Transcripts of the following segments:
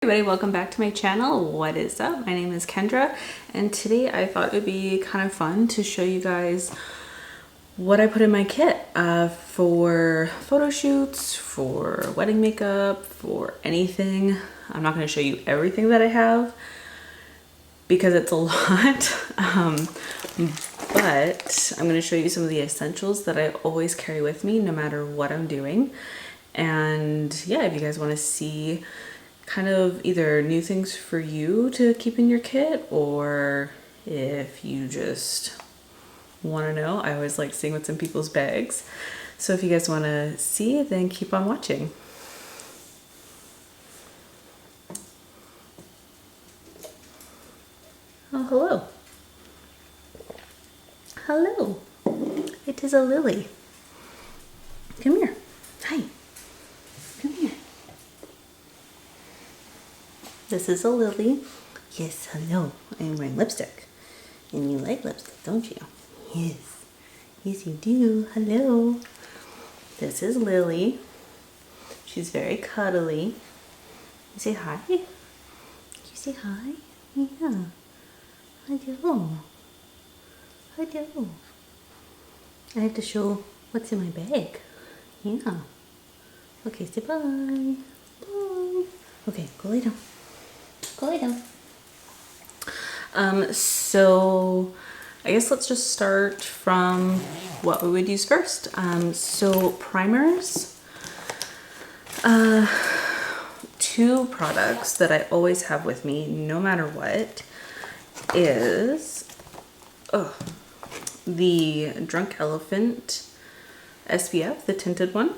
everybody, welcome back to my channel. What is up? My name is Kendra, and today I thought it would be kind of fun to show you guys what I put in my kit for photo shoots, for wedding makeup, for anything. I'm not going to show you everything that I have because it's a lot, but I'm going to show you some of the essentials that I always carry with me no matter what I'm doing. And yeah, if you guys want to see kind of either new things for you to keep in your kit, or if you just want to know, I always like seeing what's in people's bags. So if you guys want to see, then keep on watching. Oh, hello. Hello. It is a lily. Come here. Hi. Come here. This is a lily. Yes, hello. I'm wearing lipstick. And you like lipstick, don't you? Yes. Yes, you do. Hello. This is Lily. She's very cuddly. You say hi? You say hi? Yeah. I do. I do. I have to show what's in my bag. Yeah. Okay, say bye. Bye. Okay, go lay down. Go lay down. So I guess let's just start from what we would use first. So primers. Two products that I always have with me no matter what is the Drunk Elephant SPF, the tinted one.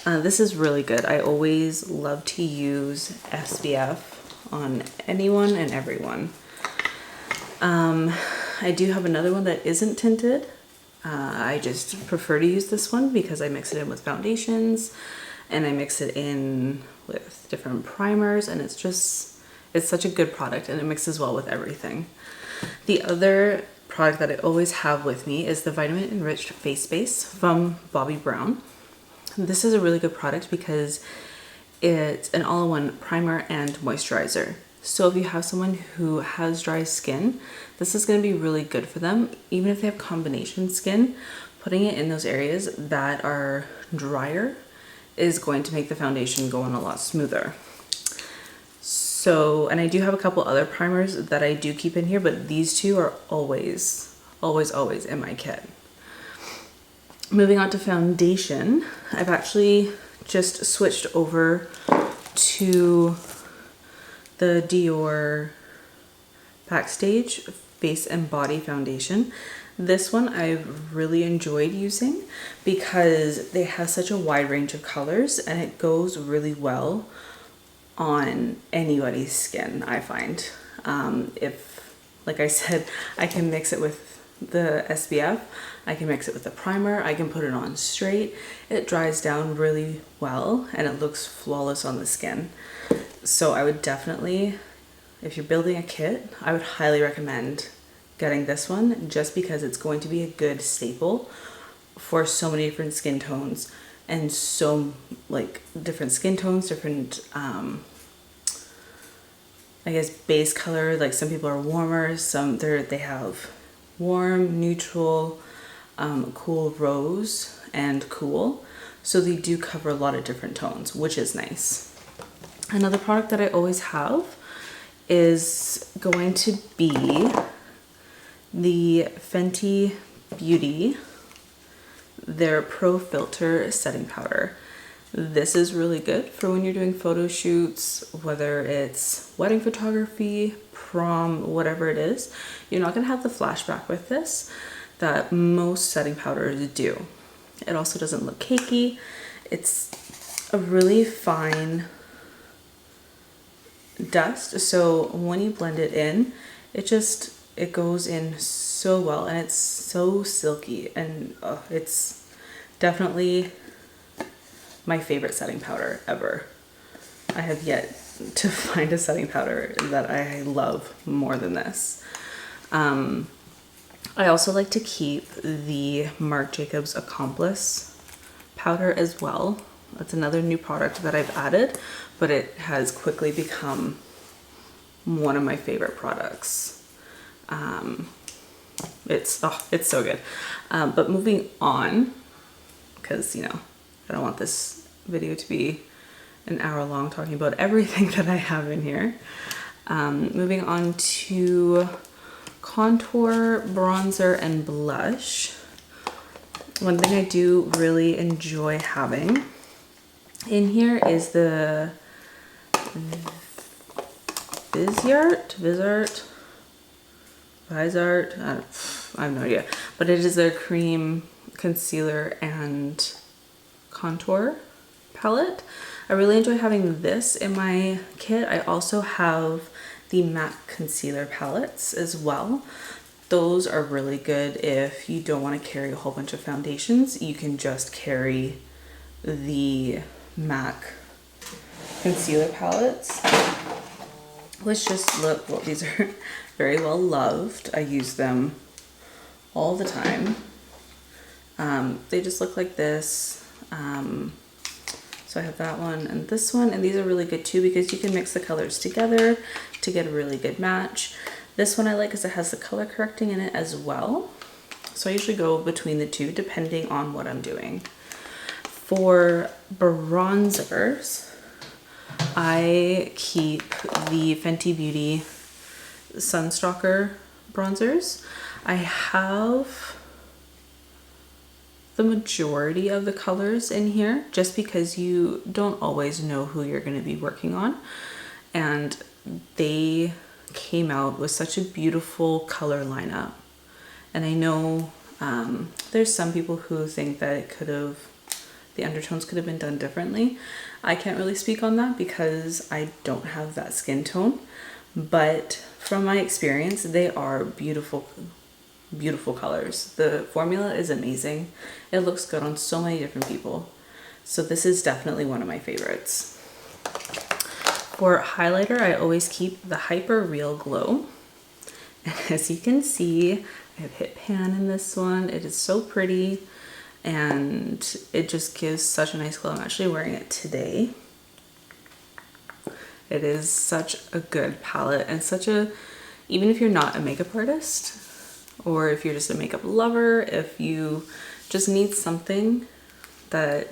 This is really good. I always love to use SPF on anyone and everyone. I do have another one that isn't tinted. I just prefer to use this one because I mix it in with foundations and I mix it in with different primers, and it's such a good product and it mixes well with everything. The other product that I always have with me is the Vitamin Enriched Face Base from Bobbi Brown. This is a really good product because it's an all-in-one primer and moisturizer. So if you have someone who has dry skin, this is going to be really good for them. Even if they have combination skin, putting it in those areas that are drier is going to make the foundation go on a lot smoother. So, and I do have a couple other primers that I do keep in here, but these two are always in my kit. Moving on to foundation, I've actually just switched over to the Dior Backstage Face and Body Foundation. This one I've really enjoyed using because they have such a wide range of colors and it goes really well on anybody's skin, I find. If, like I said, I can mix it with the SPF, I can mix it with the primer, I can put it on straight. It dries down really well and it looks flawless on the skin. So I would definitely, if you're building a kit, I would highly recommend getting this one just because it's going to be a good staple for so many different skin tones and so like different skin tones, different I guess base color. Like some people are warmer, some they have warm, neutral, cool rose, and cool. So they do cover a lot of different tones, which is nice. Another product that I always have is going to be the Fenty Beauty, their Pro Filter Setting Powder. This is really good for when you're doing photo shoots, whether it's wedding photography, prom, whatever it is. You're not gonna have the flashback with this that most setting powders do. It also doesn't look cakey. It's a really fine dust, so when you blend it in, it goes in so well and it's so silky, and it's definitely my favorite setting powder ever. I have yet to find a setting powder that I love more than this. I also like to keep the Marc Jacobs Accomplice powder as well. That's another new product that I've added, but it has quickly become one of my favorite products. It's so good. But moving on, because, you know, I don't want this video to be an hour long talking about everything that I have in here. Moving on to contour, bronzer, and blush. One thing I do really enjoy having in here is the Vizart. I have no idea, but it is their cream concealer and contour palette. I really enjoy having this in my kit. I also have the MAC concealer palettes as well. Those are really good if you don't want to carry a whole bunch of foundations. You can just carry the MAC concealer palettes, which just look, well, these are very well loved. I use them all the time. They just look like this. So I have that one and this one, and these are really good too because you can mix the colors together to get a really good match. This one I like because it has the color correcting in it as well. So I usually go between the two depending on what I'm doing. For bronzers, I keep the Fenty Beauty Sunstalker bronzers. I have the majority of the colors in here just because you don't always know who you're going to be working on, and they came out with such a beautiful color lineup. And I know there's some people who think that the undertones could have been done differently. I can't really speak on that because I don't have that skin tone, but from my experience, they are beautiful colors. The formula is amazing. It looks good on so many different people. So this is definitely one of my favorites. For highlighter, I always keep the Hyper Real Glow. And as you can see, I have hit pan in this one. It is so pretty and it just gives such a nice glow. I'm actually wearing it today. It is such a good palette and even if you're not a makeup artist, or if you're just a makeup lover, if you just need something that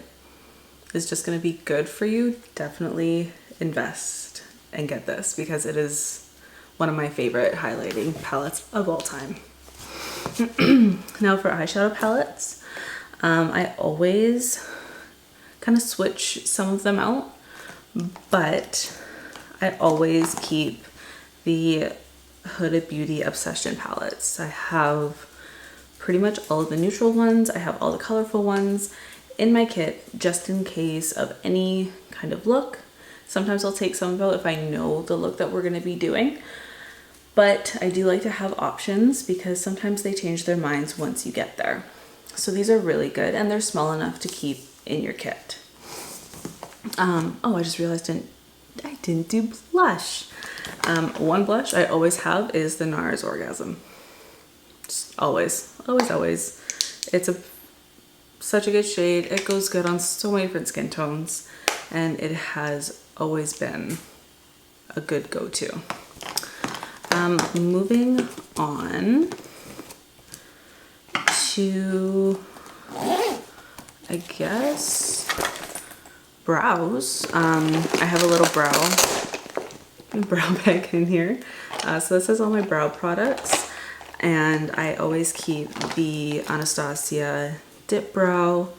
is just going to be good for you, definitely invest and get this because it is one of my favorite highlighting palettes of all time. Now for eyeshadow palettes, I always kind of switch some of them out, but I always keep the Huda Beauty Obsession palettes. I have pretty much all of the neutral ones. I have all the colorful ones in my kit just in case of any kind of look. Sometimes I'll take some out if I know the look that we're going to be doing, but I do like to have options because sometimes they change their minds once you get there. So these are really good and they're small enough to keep in your kit. Oh, I just realized I didn't do blush. One blush I always have is the NARS Orgasm. Just always. It's such a good shade. It goes good on so many different skin tones, and it has always been a good go-to. Moving on to, I guess, brows. I have a little brow bag in here. So this is all my brow products, and I always keep the Anastasia Dip Brow,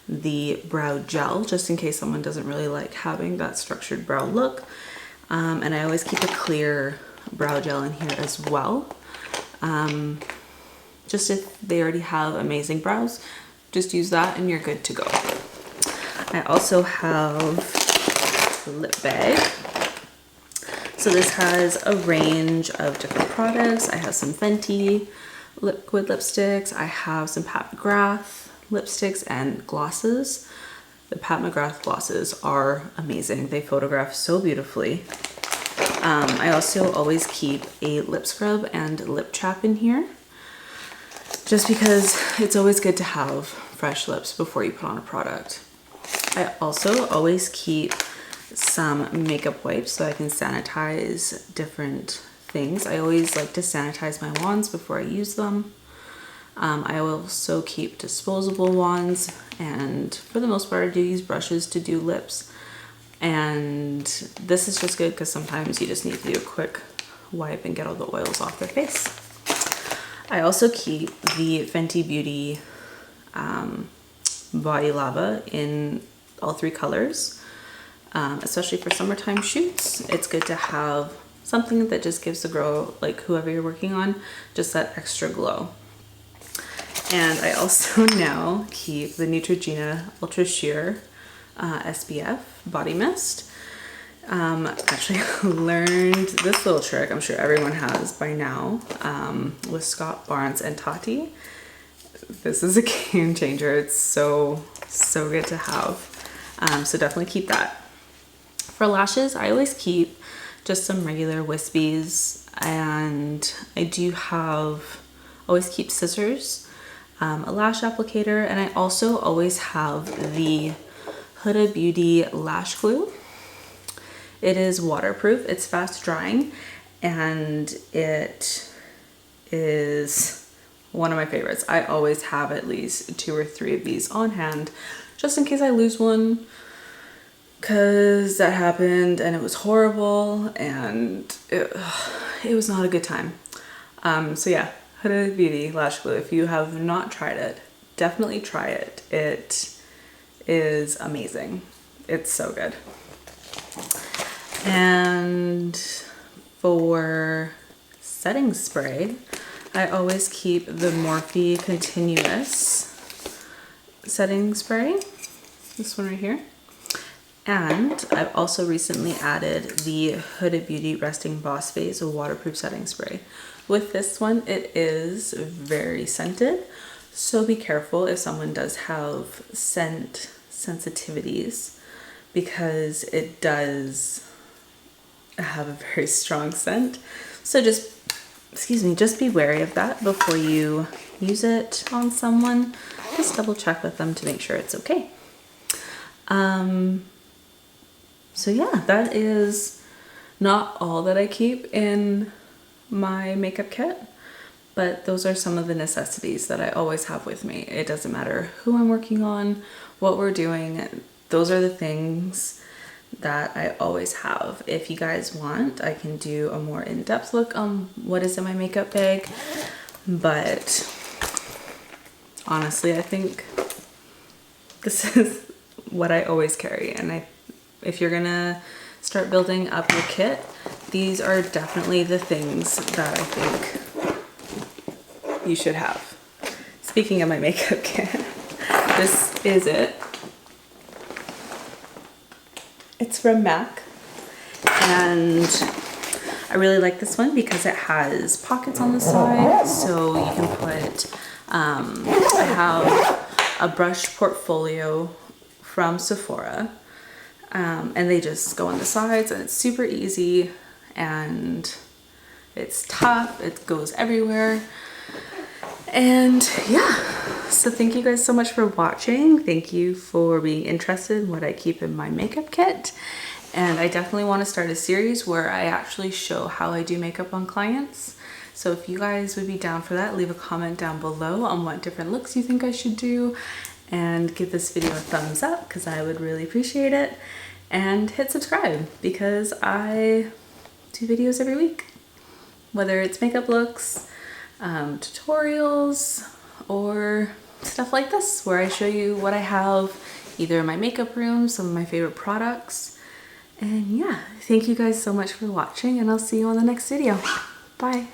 the brow gel, just in case someone doesn't really like having that structured brow look. And I always keep a clear brow gel in here as well. Just if they already have amazing brows, just use that and you're good to go. I also have a lip bag. So this has a range of different products. I have some Fenty liquid lipsticks. I have some Pat McGrath lipsticks and glosses. The Pat McGrath glosses are amazing. They photograph so beautifully. I also always keep a lip scrub and lip chap in here, just because it's always good to have fresh lips before you put on a product. I also always keep some makeup wipes so I can sanitize different things. I always like to sanitize my wands before I use them. I also keep disposable wands, and for the most part I do use brushes to do lips. And this is just good because sometimes you just need to do a quick wipe and get all the oils off their face. I also keep the Fenty Beauty Body Lava in all 3 colors, especially for summertime shoots. It's good to have something that just gives the girl, like whoever you're working on, just that extra glow. And I also now keep the Neutrogena Ultra Sheer SPF Body Mist. Actually learned this little trick, I'm sure everyone has by now, with Scott Barnes and Tati. This is a game changer. It's so good to have. So definitely keep that. For lashes, I always keep just some regular wispies, and I do always keep scissors, a lash applicator, and I also always have the Huda Beauty lash glue. It is waterproof, it's fast drying, and it is one of my favorites. I always have at least 2 or 3 of these on hand just in case I lose one, because that happened and it was horrible and it was not a good time. So yeah, Huda Beauty lash glue. If you have not tried it, definitely try it. It is amazing. It's so good. And for setting spray, I always keep the Morphe Continuous setting spray, this one right here. And I've also recently added the Huda Beauty Resting Boss Phase waterproof setting spray. With this one, it is very scented, so be careful if someone does have scent sensitivities, because it does have a very strong scent. So just be wary of that before you use it on someone. Just double check with them to make sure it's okay. So yeah, that is not all that I keep in my makeup kit, but those are some of the necessities that I always have with me. It doesn't matter who I'm working on, what we're doing, those are the things that I always have. If you guys want, I can do a more in-depth look on what is in my makeup bag, but honestly, I think this is what I always carry. And if you're gonna start building up your kit, these are definitely the things that I think you should have. Speaking of my makeup kit, this is it. It's from MAC, and I really like this one because it has pockets on the side, so you can put, I have a brush portfolio from Sephora, and they just go on the sides, and it's super easy, and it's tough, it goes everywhere. And yeah, so thank you guys so much for watching. Thank you for being interested in what I keep in my makeup kit. And I definitely want to start a series where I actually show how I do makeup on clients. So if you guys would be down for that, leave a comment down below on what different looks you think I should do, and give this video a thumbs up because I would really appreciate it. And hit subscribe because I do videos every week, whether it's makeup looks, tutorials, or stuff like this where I show you what I have either in my makeup room, some of my favorite products. And yeah, thank you guys so much for watching, and I'll see you on the next video. Bye.